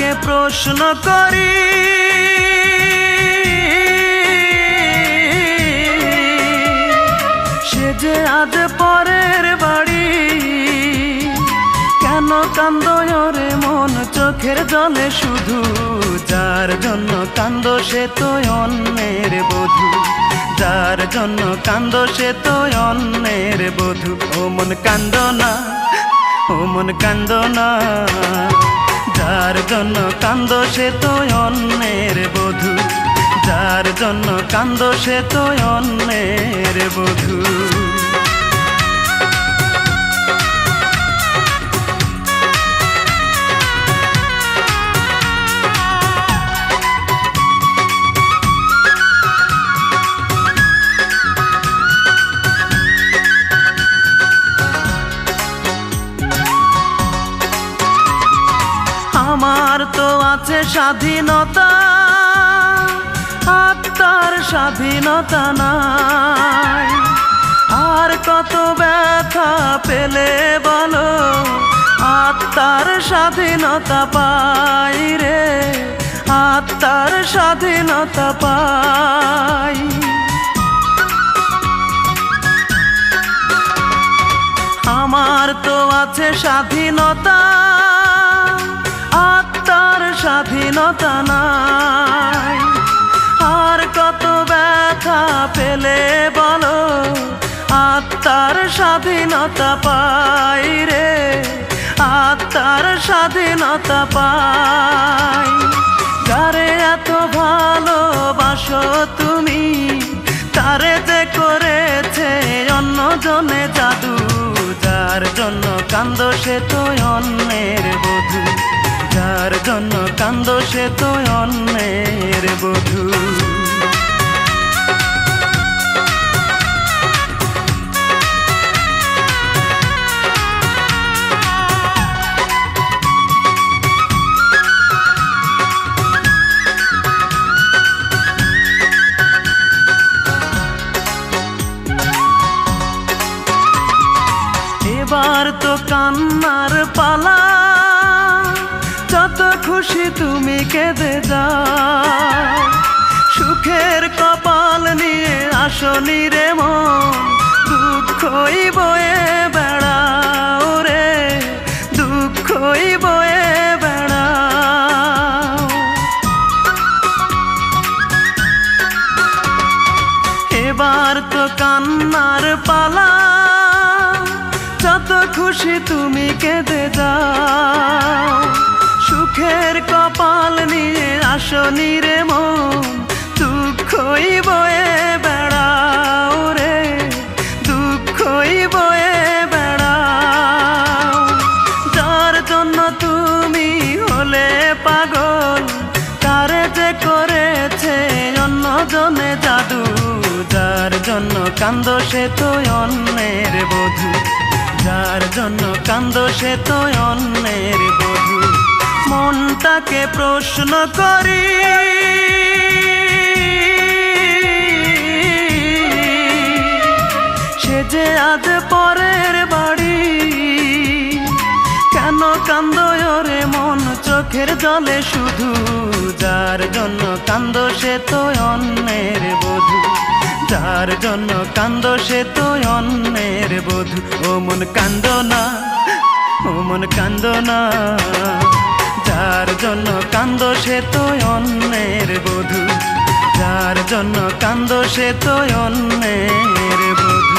মনটাকে প্রশ্ন করি, সে যে আজ পরের বাড়ি। কেন কান্দো রে মন চোখের জলে শুধু, যার জন্য কান্দো সে তো অন্যের বধূ। যার জন্য কান্দো সে তো অন্যের বধূ। ও মন কান্দো না, ও মন কান্দো না, যার জন্য কান্দো সে তো অন্যের বধূ। যার জন্য কান্দো সে তো অন্যের বধূ। আমার তো আছে স্বাধীনতা, আত্মার স্বাধীনতা নাই। আর কত ব্যথা পেলে বলো, আত্মার স্বাধীনতা পাই রে, আত্মার স্বাধীনতা পাই। আমার তো আছে স্বাধীনতা, আত্মার স্বাধীনতা নাই। আর কত ব্যথা পেলে বলো, আত্মার স্বাধীনতা পাই রে, আত্মার স্বাধীনতা পাই। যারে এত ভালোবাসো তুমি, তারে যে করেছে অন্যজনে জাদু। যার জন্য কান্দো সে তো অন্যের বধূ। যার জন্য কান্দো সে তো অন্যের বধূ। এবার তো কান্নার পালা, যত খুশি তুমি কেঁদে যাও। সুখের কপাল নিয়ে আসনি রে মন, দুঃখই বয়ে বেড়াও রে, দুঃখই বয়ে বেড়াও। এবার তো কান্নার পালা, যত খুশি তুমি কেঁদে যাও। সুখের কপাল নিয়ে আসনি রে মন, দুঃখই বয়ে বেড়াও রে, দুঃখই বয়ে বেড়াও। যার জন্য তুমি হলে পাগল, তারে যে করেছে অন্যজনে জাদু। যার জন্য কান্দো সে তো অন্যের বধূ। যার জন্য কান্দো সে তো অন্যের বধূ। মনটাকে প্রশ্ন করি, সে যে আজ পরের বাড়ি। কেন কান্দো রে মন চোখের জলে শুধু, যার জন্য কান্দো সে তো অন্যের বধূ। যার জন্য কান্দো সে তো অন্যের বধূ। ও মন কান্দো না, ও মন কান্দো না, যার জন্য কান্দো সে তো অন্যের বধূ। যার জন্য কান্দো সে তো অন্যের বধূ।